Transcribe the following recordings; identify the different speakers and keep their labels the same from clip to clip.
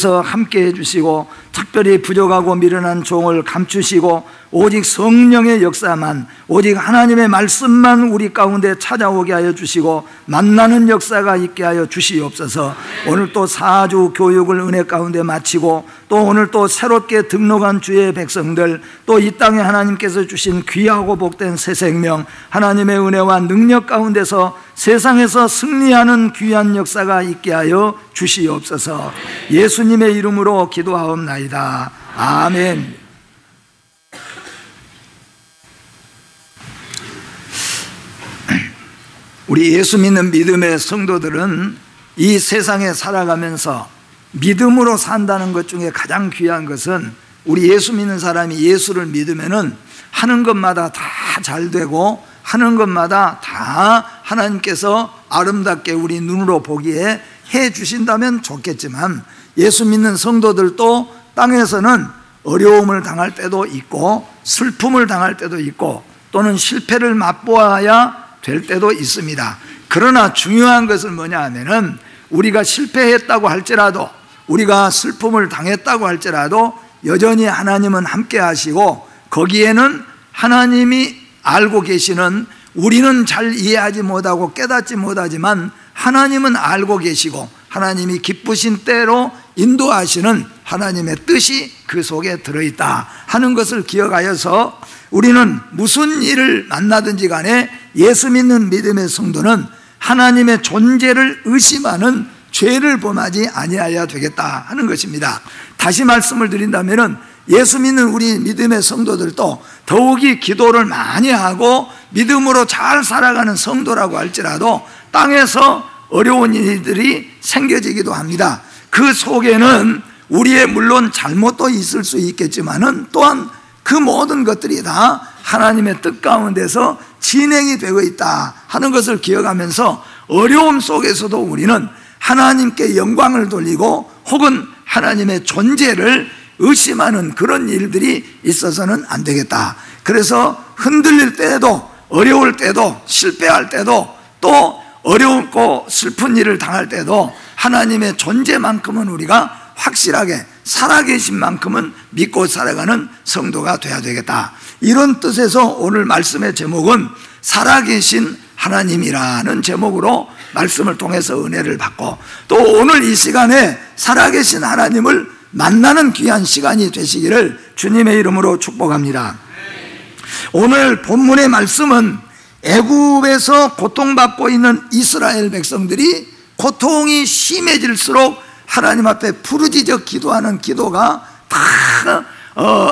Speaker 1: 함께 해주시고 특별히 부족하고 미련한 종을 감추시고 오직 성령의 역사만, 오직 하나님의 말씀만 우리 가운데 찾아오게 하여 주시고 만나는 역사가 있게 하여 주시옵소서. 오늘 또 4주 교육을 은혜 가운데 마치고 또 오늘 또 새롭게 등록한 주의 백성들, 또 이 땅에 하나님께서 주신 귀하고 복된 새 생명, 하나님의 은혜와 능력 가운데서 세상에서 승리하는 귀한 역사가 있게 하여 주시옵소서. 예수님의 이름으로 기도하옵나이다. 아멘. 우리 예수 믿는 믿음의 성도들은 이 세상에 살아가면서 믿음으로 산다는 것 중에 가장 귀한 것은, 우리 예수 믿는 사람이 예수를 믿으면은 하는 것마다 다 잘 되고 하는 것마다 다 하나님께서 아름답게 우리 눈으로 보기에 해 주신다면 좋겠지만, 예수 믿는 성도들도 땅에서는 어려움을 당할 때도 있고 슬픔을 당할 때도 있고 또는 실패를 맛보아야 될 때도 있습니다. 그러나 중요한 것은 뭐냐 하면은, 우리가 실패했다고 할지라도, 우리가 슬픔을 당했다고 할지라도 여전히 하나님은 함께 하시고, 거기에는 하나님이 알고 계시는, 우리는 잘 이해하지 못하고 깨닫지 못하지만 하나님은 알고 계시고 하나님이 기쁘신 때로 인도하시는 하나님의 뜻이 그 속에 들어있다 하는 것을 기억하여서, 우리는 무슨 일을 만나든지 간에 예수 믿는 믿음의 성도는 하나님의 존재를 의심하는 죄를 범하지 아니하여야 되겠다 하는 것입니다. 다시 말씀을 드린다면, 예수 믿는 우리 믿음의 성도들도 더욱이 기도를 많이 하고 믿음으로 잘 살아가는 성도라고 할지라도 땅에서 어려운 일들이 생겨지기도 합니다. 그 속에는 우리의 물론 잘못도 있을 수 있겠지만은 또한 그 모든 것들이 다 하나님의 뜻 가운데서 진행이 되고 있다 하는 것을 기억하면서, 어려움 속에서도 우리는 하나님께 영광을 돌리고 혹은 하나님의 존재를 의심하는 그런 일들이 있어서는 안 되겠다. 그래서 흔들릴 때에도, 어려울 때도, 실패할 때도, 또 어렵고 슬픈 일을 당할 때도 하나님의 존재만큼은 우리가 확실하게, 살아계신 만큼은 믿고 살아가는 성도가 되어야 되겠다. 이런 뜻에서 오늘 말씀의 제목은 살아계신 하나님이라는 제목으로 말씀을 통해서 은혜를 받고, 또 오늘 이 시간에 살아계신 하나님을 만나는 귀한 시간이 되시기를 주님의 이름으로 축복합니다. 오늘 본문의 말씀은 애굽에서 고통받고 있는 이스라엘 백성들이 고통이 심해질수록 하나님 앞에 부르짖어 기도하는 기도가 다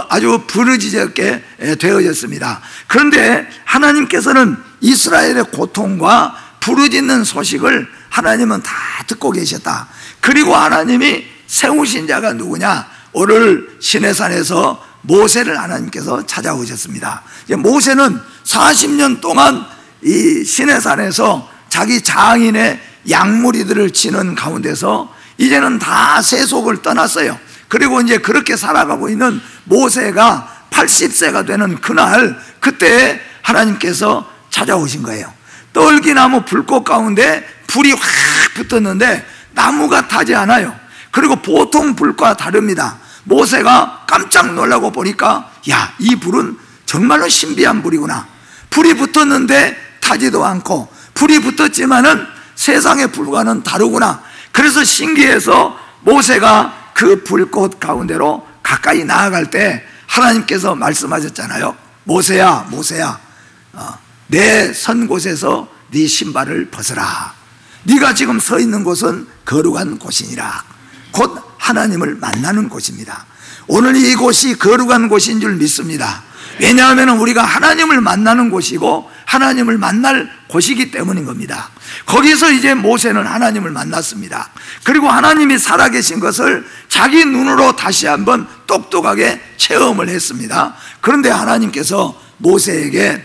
Speaker 1: 아주 부르짖게 되어졌습니다. 그런데 하나님께서는 이스라엘의 고통과 부르짖는 소식을 하나님은 다 듣고 계셨다. 그리고 하나님이 세우신 자가 누구냐? 오늘 시내산에서 모세를 하나님께서 찾아오셨습니다. 모세는 40년 동안 이 시내산에서 자기 장인의 양무리들을 치는 가운데서 이제는 다 세속을 떠났어요. 그리고 이제 그렇게 살아가고 있는 모세가 80세가 되는 그날, 그때 하나님께서 찾아오신 거예요. 떨기나무 불꽃 가운데 불이 확 붙었는데 나무가 타지 않아요. 그리고 보통 불과 다릅니다. 모세가 깜짝 놀라고 보니까, 야, 이 불은 정말로 신비한 불이구나. 불이 붙었는데 타지도 않고, 불이 붙었지만은 세상의 불과는 다르구나. 그래서 신기해서 모세가 그 불꽃 가운데로 가까이 나아갈 때 하나님께서 말씀하셨잖아요. 모세야, 모세야, 내 선 곳에서 네 신발을 벗어라. 네가 지금 서 있는 곳은 거룩한 곳이니라. 곧 하나님을 만나는 곳입니다. 오늘 이곳이 거룩한 곳인 줄 믿습니다. 왜냐하면 우리가 하나님을 만나는 곳이고 하나님을 만날 곳이기 때문인 겁니다. 거기서 이제 모세는 하나님을 만났습니다. 그리고 하나님이 살아계신 것을 자기 눈으로 다시 한번 똑똑하게 체험을 했습니다. 그런데 하나님께서 모세에게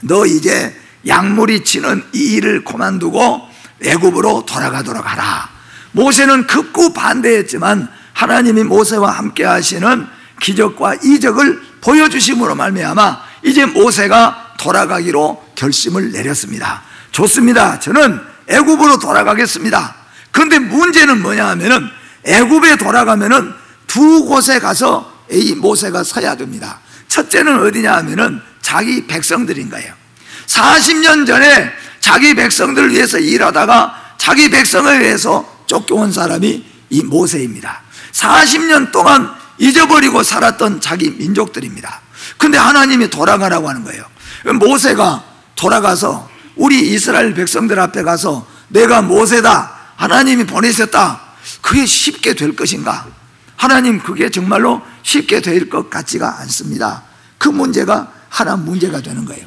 Speaker 1: 너 이제 양무리 치는 이 일을 그만두고 애굽으로 돌아가도록 하라. 모세는 극구 반대했지만 하나님이 모세와 함께 하시는 기적과 이적을 보여주심으로 말미암아 이제 모세가 돌아가기로 결심을 내렸습니다. 좋습니다. 저는 애굽으로 돌아가겠습니다. 그런데 문제는 뭐냐 하면은 애굽에 돌아가면은 두 곳에 가서 이 모세가 서야 됩니다. 첫째는 어디냐 하면은 자기 백성들인 거예요. 40년 전에 자기 백성들을 위해서 일하다가 자기 백성을 위해서 쫓겨온 사람이 이 모세입니다. 40년 동안 잊어버리고 살았던 자기 민족들입니다. 근데 하나님이 돌아가라고 하는 거예요. 모세가 돌아가서 우리 이스라엘 백성들 앞에 가서 내가 모세다, 하나님이 보내셨다, 그게 쉽게 될 것인가? 하나님, 그게 정말로 쉽게 될 것 같지가 않습니다. 그 문제가 하나 문제가 되는 거예요.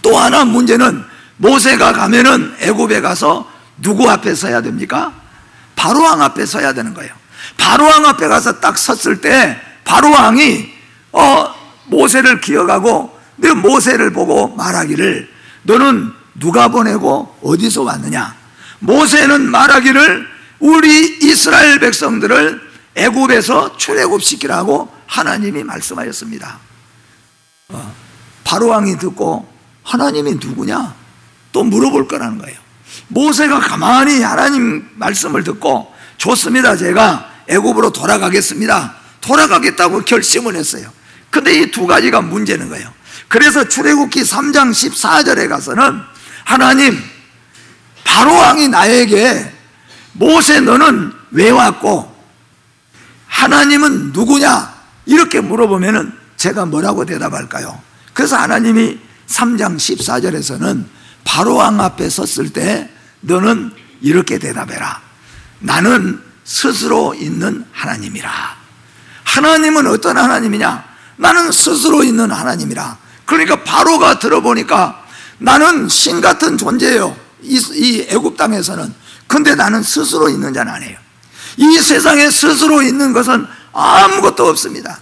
Speaker 1: 또 하나 문제는 모세가 가면은 애굽에 가서 누구 앞에 서야 됩니까? 바로왕 앞에 서야 되는 거예요. 바로왕 앞에 가서 딱 섰을 때 바로왕이 모세를 기억하고 내 모세를 보고 말하기를 너는 누가 보내고 어디서 왔느냐? 모세는 말하기를 우리 이스라엘 백성들을 애굽에서 출애굽시키라고 하나님이 말씀하셨습니다. 바로왕이 듣고 하나님이 누구냐? 또 물어볼 거라는 거예요. 모세가 가만히 하나님 말씀을 듣고 좋습니다, 제가 애굽으로 돌아가겠습니다, 돌아가겠다고 결심을 했어요. 근데 이 두 가지가 문제는 거예요. 그래서 출애굽기 3장 14절에 가서는 하나님, 바로왕이 나에게 모세 너는 왜 왔고 하나님은 누구냐 이렇게 물어보면은 제가 뭐라고 대답할까요? 그래서 하나님이 3장 14절에서는 바로왕 앞에 섰을 때 너는 이렇게 대답해라. 나는 스스로 있는 하나님이라. 하나님은 어떤 하나님이냐? 나는 스스로 있는 하나님이라. 그러니까 바로가 들어보니까 나는 신 같은 존재예요, 이 애굽 땅에서는. 근데 나는 스스로 있는 자는 아니에요. 이 세상에 스스로 있는 것은 아무것도 없습니다.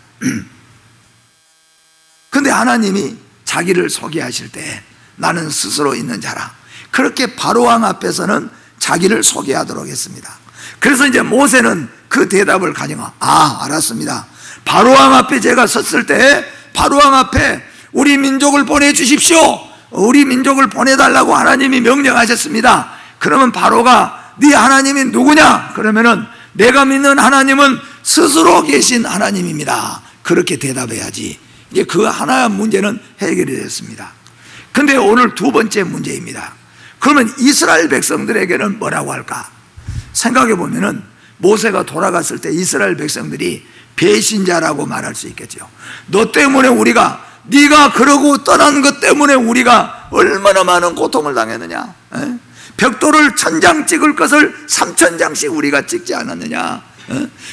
Speaker 1: 근데 하나님이 자기를 소개하실 때 나는 스스로 있는 자라, 그렇게 바로왕 앞에서는 자기를 소개하도록 했습니다. 그래서 이제 모세는 그 대답을 가지고 알았습니다. 바로왕 앞에 제가 섰을 때 바로왕 앞에 우리 민족을 보내주십시오, 우리 민족을 보내달라고 하나님이 명령하셨습니다. 그러면 바로가 네 하나님이 누구냐? 그러면은 내가 믿는 하나님은 스스로 계신 하나님입니다, 그렇게 대답해야지. 이제 그 하나의 문제는 해결이 됐습니다. 근데 오늘 두 번째 문제입니다. 그러면 이스라엘 백성들에게는 뭐라고 할까? 생각해 보면은 모세가 돌아갔을 때 이스라엘 백성들이 배신자라고 말할 수 있겠죠. 너 때문에 우리가, 네가 그러고 떠난 것 때문에 우리가 얼마나 많은 고통을 당했느냐? 벽돌을 1000장 찍을 것을 3000장씩 우리가 찍지 않았느냐?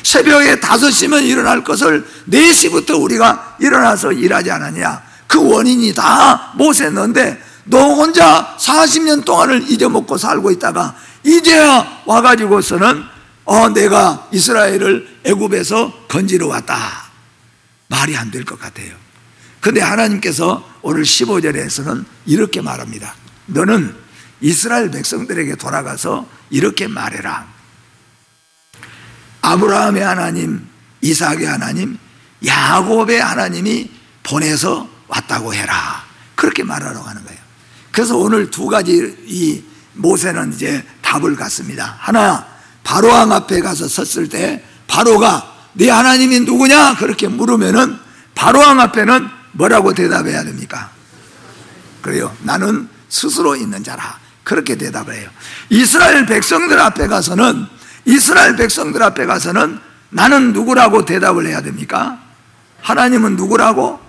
Speaker 1: 새벽에 5시면 일어날 것을 4시부터 우리가 일어나서 일하지 않았냐? 그 원인이 다 모세 너인데 너 혼자 40년 동안을 잊어먹고 살고 있다가 이제야 와가지고서는 내가 이스라엘을 애굽에서 건지러 왔다. 말이 안 될 것 같아요. 근데 하나님께서 오늘 15절에서는 이렇게 말합니다. 너는 이스라엘 백성들에게 돌아가서 이렇게 말해라. 아브라함의 하나님, 이삭의 하나님, 야곱의 하나님이 보내서 왔다고 해라. 그렇게 말하라고 하는 거예요. 그래서 오늘 두 가지 이 모세는 이제 답을 갖습니다. 하나, 바로왕 앞에 가서 섰을 때 바로가 네 하나님이 누구냐? 그렇게 물으면은 바로왕 앞에는 뭐라고 대답해야 됩니까? 그래요. 나는 스스로 있는 자라. 그렇게 대답을 해요. 이스라엘 백성들 앞에 가서는 나는 누구라고 대답을 해야 됩니까? 하나님은 누구라고?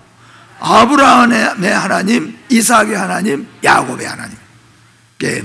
Speaker 1: 아브라함의 하나님, 이삭의 하나님, 야곱의 하나님.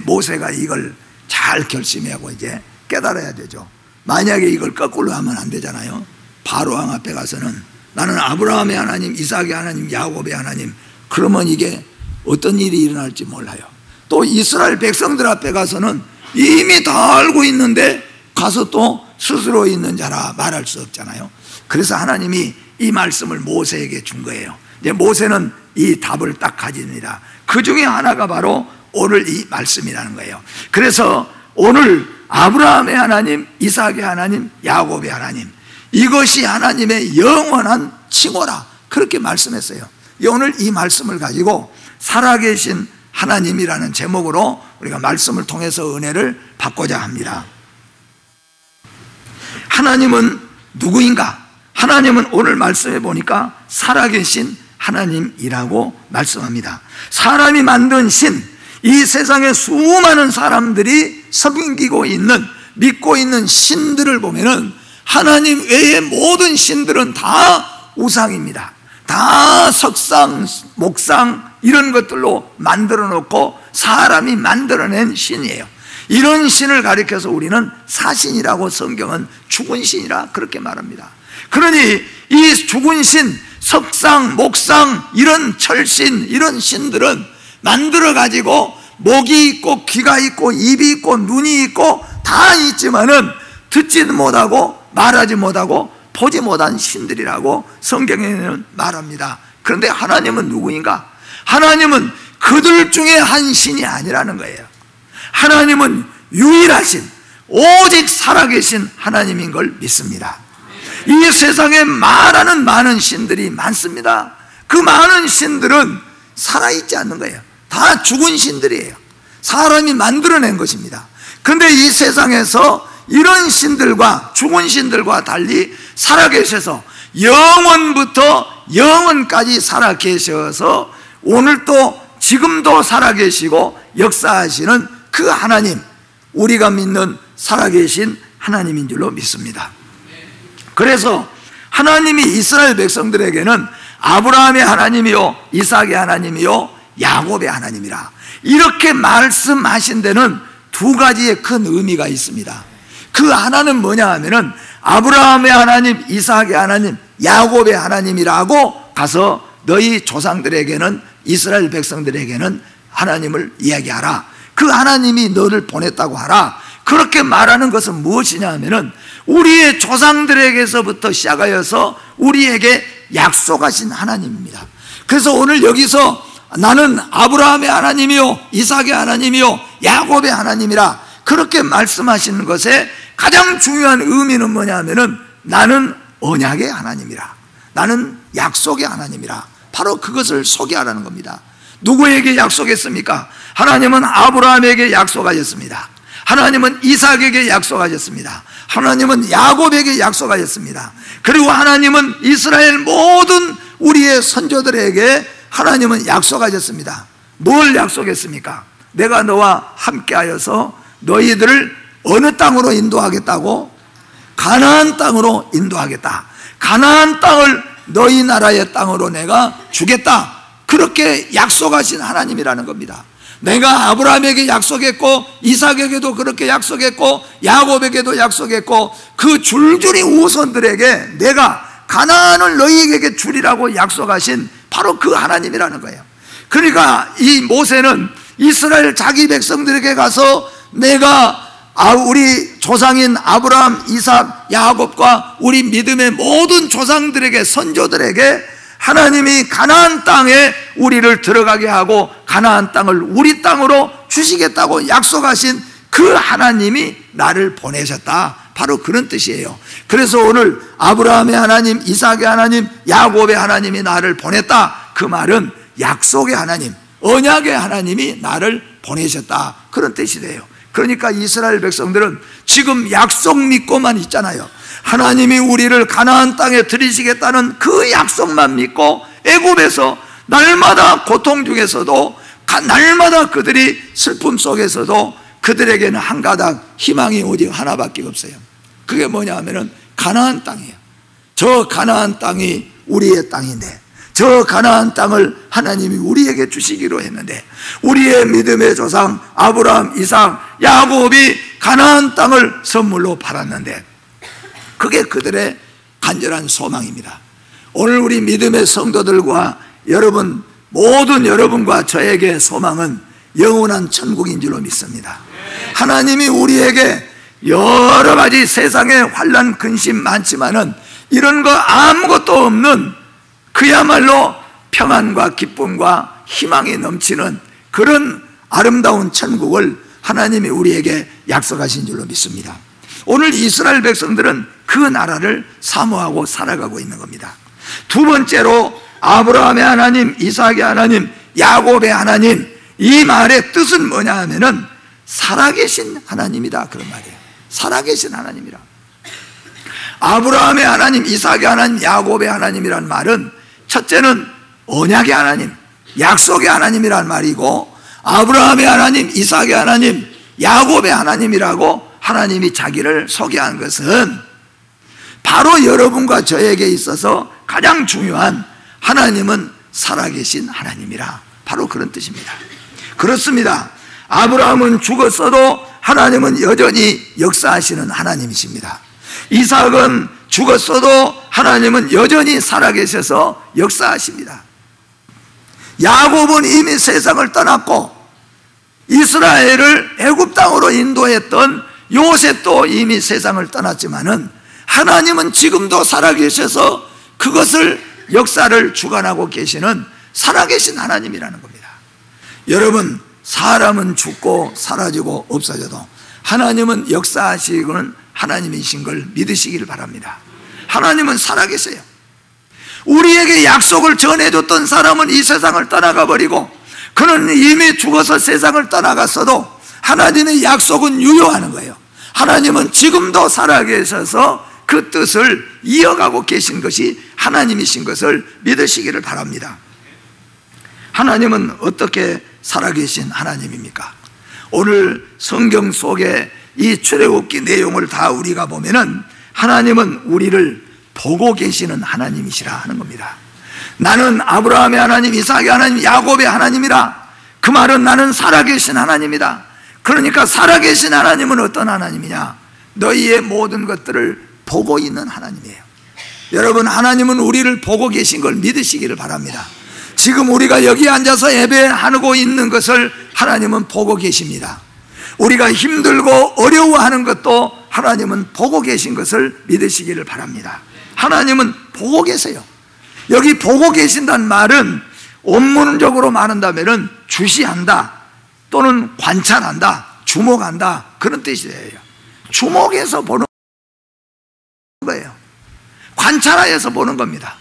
Speaker 1: 모세가 이걸 잘 결심하고 이제 깨달아야 되죠. 만약에 이걸 거꾸로 하면 안 되잖아요. 바로왕 앞에 가서는 나는 아브라함의 하나님, 이삭의 하나님, 야곱의 하나님. 그러면 이게 어떤 일이 일어날지 몰라요. 또 이스라엘 백성들 앞에 가서는 이미 다 알고 있는데 가서 또 스스로 있는 자라 말할 수 없잖아요. 그래서 하나님이 이 말씀을 모세에게 준 거예요. 이제 모세는 이 답을 딱 가집니다. 그 중에 하나가 바로 오늘 이 말씀이라는 거예요. 그래서 오늘 아브라함의 하나님, 이삭의 하나님, 야곱의 하나님, 이것이 하나님의 영원한 칭호라, 그렇게 말씀했어요. 오늘 이 말씀을 가지고 살아계신 하나님이라는 제목으로 우리가 말씀을 통해서 은혜를 받고자 합니다. 하나님은 누구인가? 하나님은 오늘 말씀해 보니까 살아계신 하나님이라고 말씀합니다. 사람이 만든 신, 이 세상에 수많은 사람들이 섬기고 있는, 믿고 있는 신들을 보면은 하나님 외의 모든 신들은 다 우상입니다. 다 석상, 목상 이런 것들로 만들어 놓고 사람이 만들어낸 신이에요. 이런 신을 가리켜서 우리는 사신이라고 성경은 죽은 신이라 그렇게 말합니다. 그러니 이 죽은 신, 석상, 목상, 이런 철신, 이런 신들은 만들어 가지고 목이 있고 귀가 있고 입이 있고 눈이 있고 다 있지만은 듣지도 못하고 말하지 못하고 보지 못한 신들이라고 성경에는 말합니다. 그런데 하나님은 누구인가? 하나님은 그들 중에 한 신이 아니라는 거예요. 하나님은 유일하신, 오직 살아계신 하나님인 걸 믿습니다. 이 세상에 말하는 많은 신들이 많습니다. 그 많은 신들은 살아있지 않는 거예요. 다 죽은 신들이에요. 사람이 만들어낸 것입니다. 그런데 이 세상에서 이런 신들과 죽은 신들과 달리 살아계셔서 영원부터 영원까지 살아계셔서 오늘도 지금도 살아계시고 역사하시는 그 하나님, 우리가 믿는 살아계신 하나님인 줄로 믿습니다. 그래서 하나님이 이스라엘 백성들에게는 아브라함의 하나님이요 이삭의 하나님이요 야곱의 하나님이라 이렇게 말씀하신 데는 두 가지의 큰 의미가 있습니다. 그 하나는 뭐냐 하면은 아브라함의 하나님, 이삭의 하나님, 야곱의 하나님이라고 가서 너희 조상들에게는, 이스라엘 백성들에게는 하나님을 이야기하라. 그 하나님이 너를 보냈다고 하라. 그렇게 말하는 것은 무엇이냐 하면은 우리의 조상들에게서부터 시작하여서 우리에게 약속하신 하나님입니다. 그래서 오늘 여기서 나는 아브라함의 하나님이요 이삭의 하나님이요 야곱의 하나님이라 그렇게 말씀하시는 것에 가장 중요한 의미는 뭐냐 하면은 나는 언약의 하나님이라, 나는 약속의 하나님이라, 바로 그것을 소개하라는 겁니다. 누구에게 약속했습니까? 하나님은 아브라함에게 약속하셨습니다. 하나님은 이삭에게 약속하셨습니다. 하나님은 야곱에게 약속하셨습니다. 그리고 하나님은 이스라엘 모든 우리의 선조들에게 하나님은 약속하셨습니다. 뭘 약속했습니까? 내가 너와 함께하여서 너희들을 어느 땅으로 인도하겠다고? 가나안 땅으로 인도하겠다. 가나안 땅을 너희 나라의 땅으로 내가 주겠다. 그렇게 약속하신 하나님이라는 겁니다. 내가 아브라함에게 약속했고 이삭에게도 그렇게 약속했고 야곱에게도 약속했고 그 줄줄이 후손들에게 내가 가나안을 너희에게 주리라고 약속하신 바로 그 하나님이라는 거예요. 그러니까 이 모세는 이스라엘 자기 백성들에게 가서 내가 우리 조상인 아브라함, 이삭, 야곱과 우리 믿음의 모든 조상들에게, 선조들에게 하나님이 가나안 땅에 우리를 들어가게 하고 가나안 땅을 우리 땅으로 주시겠다고 약속하신 그 하나님이 나를 보내셨다. 바로 그런 뜻이에요. 그래서 오늘 아브라함의 하나님, 이삭의 하나님, 야곱의 하나님이 나를 보냈다. 그 말은 약속의 하나님, 언약의 하나님이 나를 보내셨다. 그런 뜻이 돼요. 그러니까 이스라엘 백성들은 지금 약속 믿고만 있잖아요. 하나님이 우리를 가나안 땅에 들이시겠다는 그 약속만 믿고 애굽에서 날마다 고통 중에서도 날마다 그들이 슬픔 속에서도 그들에게는 한 가닥 희망이 오직 하나밖에 없어요. 그게 뭐냐 하면은 가나안 땅이에요. 저 가나안 땅이 우리의 땅인데 저 가나안 땅을 하나님이 우리에게 주시기로 했는데 우리의 믿음의 조상 아브라함, 이삭, 야곱이 가나안 땅을 선물로 받았는데 그게 그들의 간절한 소망입니다. 오늘 우리 믿음의 성도들과 여러분, 모든 여러분과 저에게 소망은 영원한 천국인 줄로 믿습니다. 하나님이 우리에게 여러 가지 세상에 환난 근심 많지만은 이런 거 아무것도 없는 그야말로 평안과 기쁨과 희망이 넘치는 그런 아름다운 천국을 하나님이 우리에게 약속하신 줄로 믿습니다. 오늘 이스라엘 백성들은 그 나라를 사모하고 살아가고 있는 겁니다. 두 번째로 아브라함의 하나님, 이삭의 하나님, 야곱의 하나님, 이 말의 뜻은 뭐냐 하면은 살아계신 하나님이다 그런 말이에요. 살아계신 하나님이라. 아브라함의 하나님, 이삭의 하나님, 야곱의 하나님이란 말은 첫째는 언약의 하나님, 약속의 하나님이란 말이고, 아브라함의 하나님, 이삭의 하나님, 야곱의 하나님이라고 하나님이 자기를 소개한 것은 바로 여러분과 저에게 있어서 가장 중요한 하나님은 살아계신 하나님이라, 바로 그런 뜻입니다. 그렇습니다. 아브라함은 죽었어도 하나님은 여전히 역사하시는 하나님이십니다. 이삭은 죽었어도 하나님은 여전히 살아계셔서 역사하십니다. 야곱은 이미 세상을 떠났고 이스라엘을 애굽 땅으로 인도했던 요셉도 이미 세상을 떠났지만은 하나님은 지금도 살아계셔서 그것을 역사를 주관하고 계시는 살아계신 하나님이라는 겁니다. 여러분, 사람은 죽고 사라지고 없어져도 하나님은 역사하시는 하나님이신 걸 믿으시기를 바랍니다. 하나님은 살아계세요. 우리에게 약속을 전해줬던 사람은 이 세상을 떠나가 버리고 그는 이미 죽어서 세상을 떠나갔어도 하나님의 약속은 유효하는 거예요. 하나님은 지금도 살아계셔서 그 뜻을 이어가고 계신 것이 하나님이신 것을 믿으시기를 바랍니다. 하나님은 어떻게 살아계신 하나님입니까? 오늘 성경 속에 이 출애굽기 내용을 다 우리가 보면은 하나님은 우리를 보고 계시는 하나님이시라 하는 겁니다. 나는 아브라함의 하나님, 이삭의 하나님, 야곱의 하나님이라. 그 말은 나는 살아계신 하나님이다. 그러니까 살아계신 하나님은 어떤 하나님이냐? 너희의 모든 것들을 보고 있는 하나님이에요. 여러분, 하나님은 우리를 보고 계신 걸 믿으시기를 바랍니다. 지금 우리가 여기 앉아서 예배하고 있는 것을 하나님은 보고 계십니다. 우리가 힘들고 어려워하는 것도 하나님은 보고 계신 것을 믿으시기를 바랍니다. 하나님은 보고 계세요. 여기 보고 계신다는 말은 원문적으로 말한다면 주시한다 또는 관찰한다, 주목한다, 그런 뜻이에요. 주목해서 보는 거예요. 관찰하여서 보는 겁니다.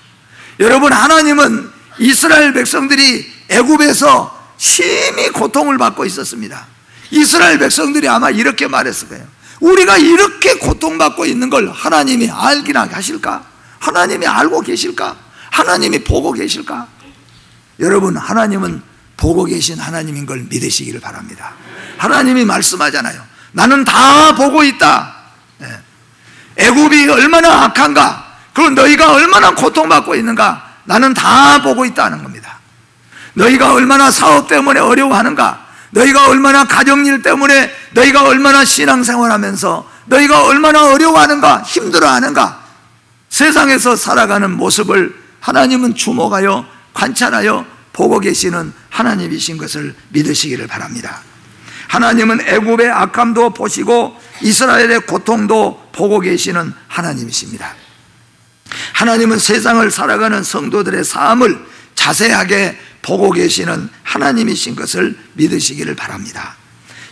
Speaker 1: 여러분, 하나님은 이스라엘 백성들이 애굽에서 심히 고통을 받고 있었습니다. 이스라엘 백성들이 아마 이렇게 말했을 거예요. 우리가 이렇게 고통받고 있는 걸 하나님이 알기나 하실까? 하나님이 알고 계실까? 하나님이 보고 계실까? 여러분, 하나님은 보고 계신 하나님인 걸 믿으시기를 바랍니다. 하나님이 말씀하잖아요. 나는 다 보고 있다. 애굽이 얼마나 악한가, 그리고 너희가 얼마나 고통받고 있는가, 나는 다 보고 있다는 겁니다. 너희가 얼마나 사업 때문에 어려워하는가, 너희가 얼마나 가정일 때문에, 너희가 얼마나 신앙생활하면서 너희가 얼마나 어려워하는가, 힘들어하는가, 세상에서 살아가는 모습을 하나님은 주목하여 관찰하여 보고 계시는 하나님이신 것을 믿으시기를 바랍니다. 하나님은 애굽의 악함도 보시고 이스라엘의 고통도 보고 계시는 하나님이십니다. 하나님은 세상을 살아가는 성도들의 삶을 자세하게 보고 계시는 하나님이신 것을 믿으시기를 바랍니다.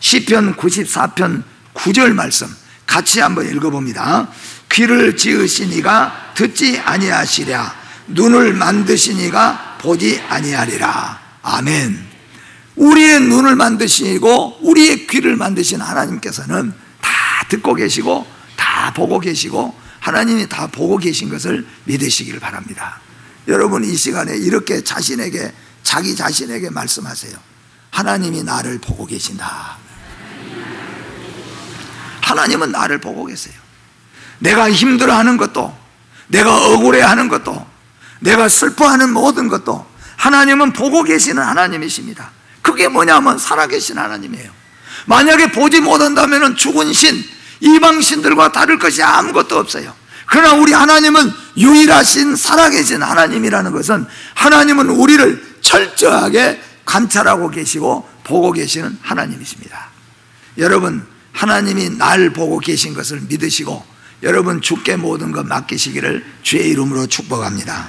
Speaker 1: 시편 94편 9절 말씀 같이 한번 읽어봅니다. 귀를 지으시니가 듣지 아니하시랴, 눈을 만드시니가 보지 아니하리라. 아멘. 우리의 눈을 만드시고 우리의 귀를 만드신 하나님께서는 다 듣고 계시고 다 보고 계시고 하나님이 다 보고 계신 것을 믿으시기를 바랍니다. 여러분, 이 시간에 이렇게 자기 자신에게 말씀하세요. 하나님이 나를 보고 계신다. 하나님은 나를 보고 계세요. 내가 힘들어하는 것도, 내가 억울해하는 것도, 내가 슬퍼하는 모든 것도 하나님은 보고 계시는 하나님이십니다. 그게 뭐냐면 살아계신 하나님이에요. 만약에 보지 못한다면 죽은 신, 이방신들과 다를 것이 아무것도 없어요. 그러나 우리 하나님은 유일하신 살아계신 하나님이라는 것은 하나님은 우리를 철저하게 관찰하고 계시고 보고 계시는 하나님이십니다. 여러분, 하나님이 날 보고 계신 것을 믿으시고 여러분 주께 모든 것 맡기시기를 주의 이름으로 축복합니다.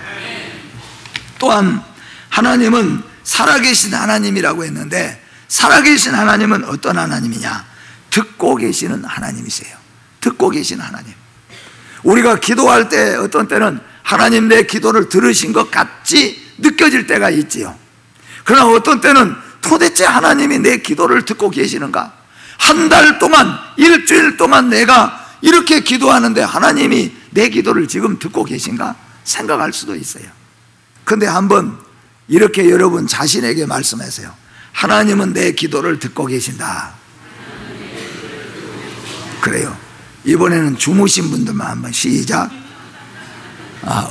Speaker 1: 또한 하나님은 살아계신 하나님이라고 했는데, 살아계신 하나님은 어떤 하나님이냐? 듣고 계시는 하나님이세요. 듣고 계시는 하나님. 우리가 기도할 때 어떤 때는 하나님 내 기도를 들으신 것 같이 느껴질 때가 있지요. 그러나 어떤 때는 도대체 하나님이 내 기도를 듣고 계시는가? 한 달 동안, 일주일 동안 내가 이렇게 기도하는데 하나님이 내 기도를 지금 듣고 계신가 생각할 수도 있어요. 그런데 한번 이렇게 여러분 자신에게 말씀하세요. 하나님은 내 기도를 듣고 계신다. 그래요. 이번에는 주무신 분들만 한번 시작.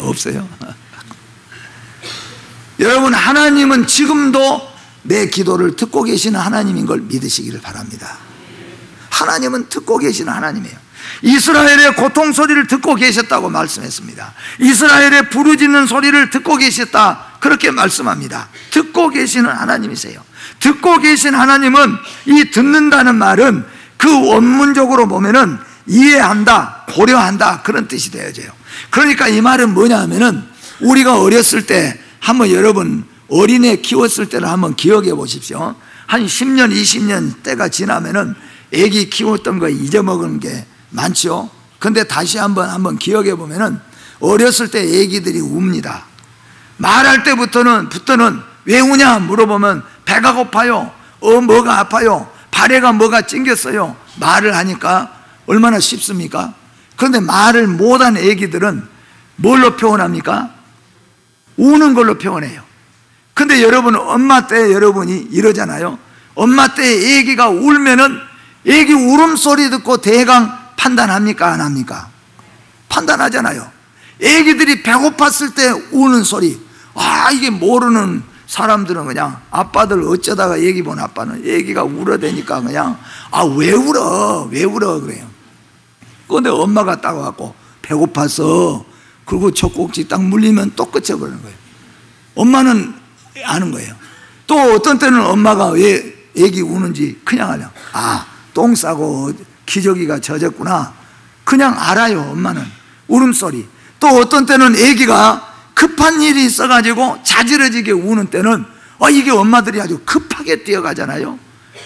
Speaker 1: 없어요. 여러분, 하나님은 지금도 내 기도를 듣고 계시는 하나님인 걸 믿으시기를 바랍니다. 하나님은 듣고 계시는 하나님이에요. 이스라엘의 고통 소리를 듣고 계셨다고 말씀했습니다. 이스라엘의 부르짖는 소리를 듣고 계셨다, 그렇게 말씀합니다. 듣고 계시는 하나님이세요. 듣고 계신 하나님은, 이 듣는다는 말은 그 원문적으로 보면은 이해한다, 고려한다, 그런 뜻이 되어져요. 그러니까 이 말은 뭐냐 하면은, 우리가 어렸을 때 한번 여러분 어린애 키웠을 때를 한번 기억해 보십시오. 한 10년 20년 때가 지나면은 애기 키웠던 거 잊어먹은 게 많죠. 근데 다시 한번 기억해 보면은 어렸을 때 애기들이 웁니다. 말할 때부터는 왜 우냐 물어보면 배가 고파요, 뭐가 아파요, 발에가 뭐가 찡겼어요. 말을 하니까 얼마나 쉽습니까? 그런데 말을 못한 애기들은 뭘로 표현합니까? 우는 걸로 표현해요. 근데 여러분, 엄마 때 여러분이 이러잖아요. 엄마 때 애기가 울면은 애기 울음소리 듣고 대강 판단합니까? 안 합니까? 판단하잖아요. 애기들이 배고팠을 때 우는 소리, 이게 모르는 사람들은 그냥, 아빠들 어쩌다가 애기 본 아빠는 애기가 울어대니까 그냥 왜 울어 그래요. 그런데 엄마가 딱 와갖고 배고파서, 그리고 젖꼭지 딱 물리면 또 끝쳐버리는 거예요. 엄마는 아는 거예요. 또 어떤 때는 엄마가 왜 애기 우는지 그냥 똥 싸고 기저귀가 젖었구나, 그냥 알아요. 엄마는 울음소리. 또 어떤 때는 애기가 급한 일이 있어가지고 자지러지게 우는 때는 이게 엄마들이 아주 급하게 뛰어가잖아요.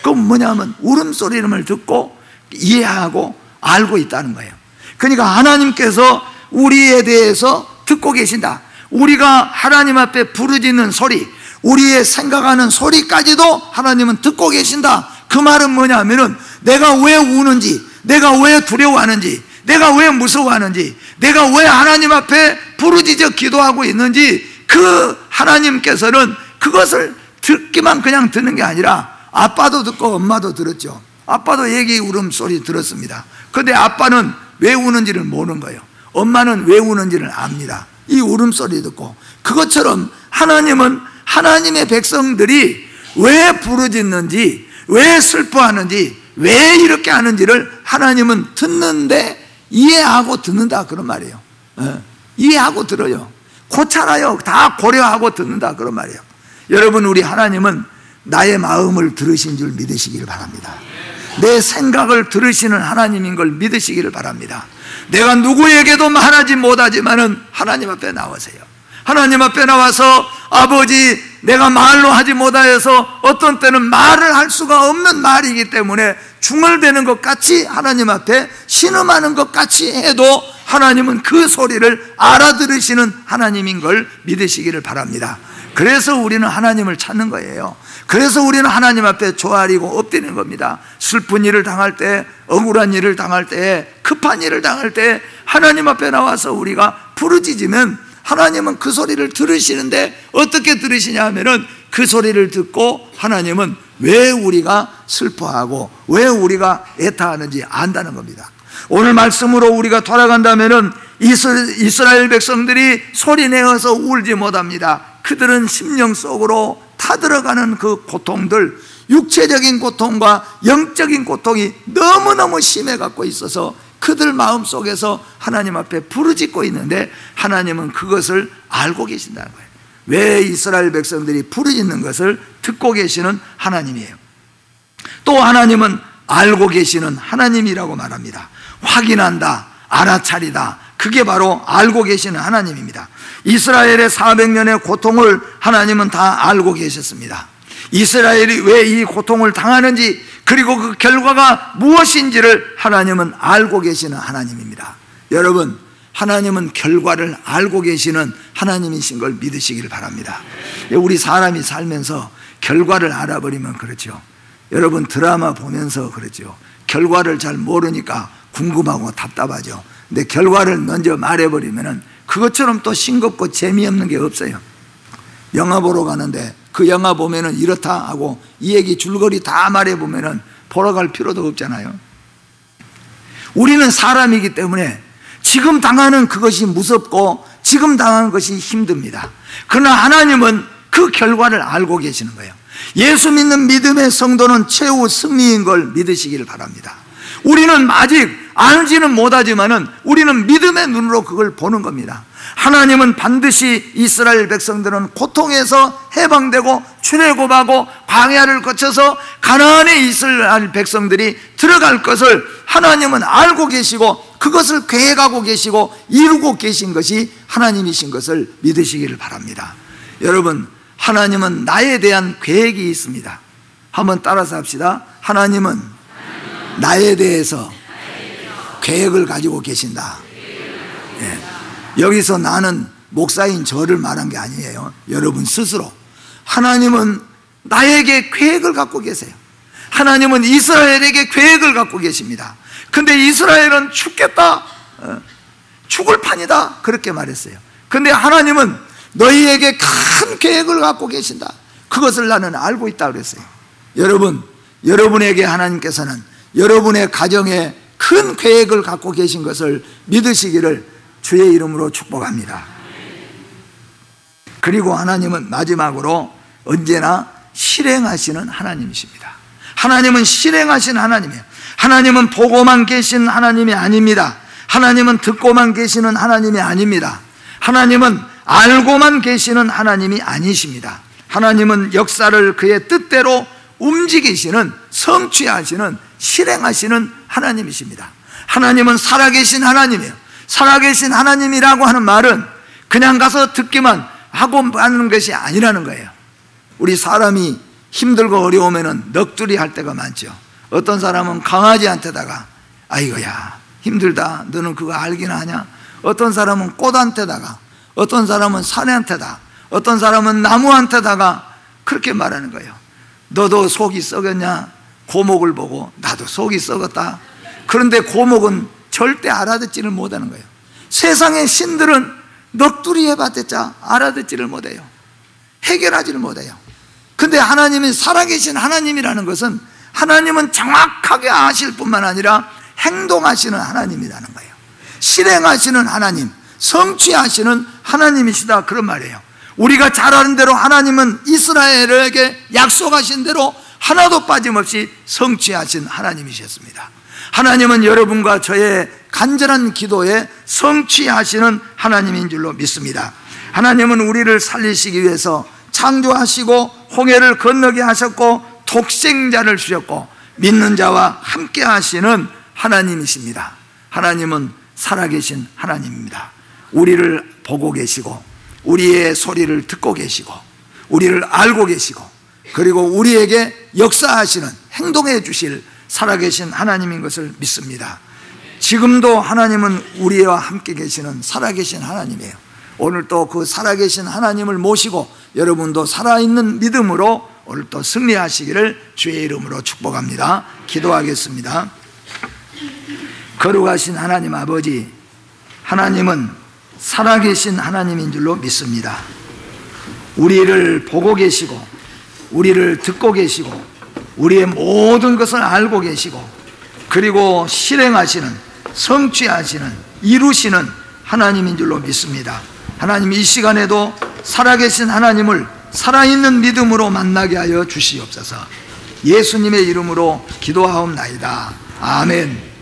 Speaker 1: 그건 뭐냐면 울음소리를 듣고 이해하고 알고 있다는 거예요. 그러니까 하나님께서 우리에 대해서 듣고 계신다. 우리가 하나님 앞에 부르짖는 소리, 우리의 생각하는 소리까지도 하나님은 듣고 계신다. 그 말은 뭐냐면은, 내가 왜 우는지, 내가 왜 두려워하는지, 내가 왜 무서워하는지, 내가 왜 하나님 앞에 부르짖어 기도하고 있는지, 그 하나님께서는 그것을 듣기만 그냥 듣는 게 아니라, 아빠도 듣고 엄마도 들었죠. 아빠도 애기 울음소리 들었습니다. 그런데 아빠는 왜 우는지를 모르는 거예요. 엄마는 왜 우는지를 압니다. 이 울음소리 듣고. 그것처럼 하나님은 하나님의 백성들이 왜 부르짖는지, 왜 슬퍼하는지, 왜 이렇게 하는지를 하나님은 듣는데 이해하고 듣는다, 그런 말이에요. 이해하고 들어요. 고찰하여 다 고려하고 듣는다, 그런 말이에요. 여러분, 우리 하나님은 나의 마음을 들으신 줄 믿으시기를 바랍니다. 내 생각을 들으시는 하나님인 걸 믿으시기를 바랍니다. 내가 누구에게도 말하지 못하지만은 하나님 앞에 나와서요, 하나님 앞에 나와서, 아버지, 내가 말로 하지 못하여서 어떤 때는 말을 할 수가 없는 말이기 때문에 중얼대는 것 같이, 하나님 앞에 신음하는 것 같이 해도 하나님은 그 소리를 알아들으시는 하나님인 걸 믿으시기를 바랍니다. 그래서 우리는 하나님을 찾는 거예요. 그래서 우리는 하나님 앞에 조아리고 엎드리는 겁니다. 슬픈 일을 당할 때, 억울한 일을 당할 때, 급한 일을 당할 때 하나님 앞에 나와서 우리가 부르짖으면 하나님은 그 소리를 들으시는데, 어떻게 들으시냐 하면은, 그 소리를 듣고 하나님은 왜 우리가 슬퍼하고 왜 우리가 애타하는지 안다는 겁니다. 오늘 말씀으로 우리가 돌아간다면은, 이스라엘 백성들이 소리내어서 울지 못합니다. 그들은 심령 속으로 타들어가는 그 고통들, 육체적인 고통과 영적인 고통이 너무너무 심해 갖고 있어서 그들 마음속에서 하나님 앞에 부르짖고 있는데, 하나님은 그것을 알고 계신다는 거예요. 왜 이스라엘 백성들이 부르짖는 것을 듣고 계시는 하나님이에요. 또 하나님은 알고 계시는 하나님이라고 말합니다. 확인한다, 알아차리다, 그게 바로 알고 계시는 하나님입니다. 이스라엘의 400년의 고통을 하나님은 다 알고 계셨습니다. 이스라엘이 왜 이 고통을 당하는지, 그리고 그 결과가 무엇인지를 하나님은 알고 계시는 하나님입니다. 여러분, 하나님은 결과를 알고 계시는 하나님이신 걸 믿으시기를 바랍니다. 우리 사람이 살면서 결과를 알아버리면 그렇죠. 여러분, 드라마 보면서 그렇죠. 결과를 잘 모르니까 궁금하고 답답하죠. 근데 결과를 먼저 말해버리면 그것처럼 또 싱겁고 재미없는 게 없어요. 영화 보러 가는데 그 영화 보면은 이렇다 하고 이 얘기 줄거리 다 말해보면은 보러 갈 필요도 없잖아요. 우리는 사람이기 때문에 지금 당하는 그것이 무섭고 지금 당하는 것이 힘듭니다. 그러나 하나님은 그 결과를 알고 계시는 거예요. 예수 믿는 믿음의 성도는 최후 승리인 걸 믿으시기를 바랍니다. 우리는 아직 알지는 못하지만은 우리는 믿음의 눈으로 그걸 보는 겁니다. 하나님은 반드시 이스라엘 백성들은 고통에서 해방되고 출애굽하고 광야를 거쳐서 가나안에 이스라엘 백성들이 들어갈 것을 하나님은 알고 계시고 그것을 계획하고 계시고 이루고 계신 것이 하나님이신 것을 믿으시기를 바랍니다. 여러분, 하나님은 나에 대한 계획이 있습니다. 한번 따라서 합시다. 하나님은 나에 대해서 계획을 가지고 계신다. 예. 여기서 나는 목사인 저를 말한 게 아니에요. 여러분 스스로 하나님은 나에게 계획을 갖고 계세요. 하나님은 이스라엘에게 계획을 갖고 계십니다. 근데 이스라엘은 죽겠다, 죽을 판이다, 그렇게 말했어요. 근데 하나님은 너희에게 큰 계획을 갖고 계신다. 그것을 나는 알고 있다 그랬어요. 여러분, 여러분에게 하나님께서는 여러분의 가정에 큰 계획을 갖고 계신 것을 믿으시기를 주의 이름으로 축복합니다. 그리고 하나님은 마지막으로 언제나 실행하시는 하나님이십니다. 하나님은 실행하신 하나님이에요. 하나님은 보고만 계신 하나님이 아닙니다. 하나님은 듣고만 계시는 하나님이 아닙니다. 하나님은 알고만 계시는 하나님이 아니십니다. 하나님은 역사를 그의 뜻대로 움직이시는, 성취하시는, 실행하시는 하나님이십니다. 하나님은 살아계신 하나님이에요. 살아계신 하나님이라고 하는 말은 그냥 가서 듣기만 하고 하는 것이 아니라는 거예요. 우리 사람이 힘들고 어려우면 넋두리 할 때가 많죠. 어떤 사람은 강아지한테다가 아이고야 힘들다, 너는 그거 알긴 하냐? 어떤 사람은 꽃한테다가, 어떤 사람은 사내한테다, 어떤 사람은 나무한테다가 그렇게 말하는 거예요. 너도 속이 썩었냐? 고목을 보고 나도 속이 썩었다. 그런데 고목은 절대 알아듣지를 못하는 거예요. 세상의 신들은 넋두리 해봤자 알아듣지를 못해요. 해결하지를 못해요. 근데 하나님이 살아계신 하나님이라는 것은 하나님은 정확하게 아실 뿐만 아니라 행동하시는 하나님이라는 거예요. 실행하시는 하나님, 성취하시는 하나님이시다, 그런 말이에요. 우리가 잘 아는 대로 하나님은 이스라엘에게 약속하신 대로 하나도 빠짐없이 성취하신 하나님이셨습니다. 하나님은 여러분과 저의 간절한 기도에 성취하시는 하나님인 줄로 믿습니다. 하나님은 우리를 살리시기 위해서 창조하시고 홍해를 건너게 하셨고 독생자를 주셨고 믿는 자와 함께 하시는 하나님이십니다. 하나님은 살아계신 하나님입니다. 우리를 보고 계시고 우리의 소리를 듣고 계시고 우리를 알고 계시고 그리고 우리에게 역사하시는, 행동해 주실 살아계신 하나님인 것을 믿습니다. 지금도 하나님은 우리와 함께 계시는 살아계신 하나님이에요. 오늘 또 그 살아계신 하나님을 모시고 여러분도 살아있는 믿음으로 오늘 또 승리하시기를 주의 이름으로 축복합니다. 기도하겠습니다. 거룩하신 하나님 아버지, 하나님은 살아계신 하나님인 줄로 믿습니다. 우리를 보고 계시고 우리를 듣고 계시고 우리의 모든 것을 알고 계시고 그리고 실행하시는, 성취하시는, 이루시는 하나님인 줄로 믿습니다. 하나님, 이 시간에도 살아계신 하나님을 살아있는 믿음으로 만나게 하여 주시옵소서. 예수님의 이름으로 기도하옵나이다. 아멘.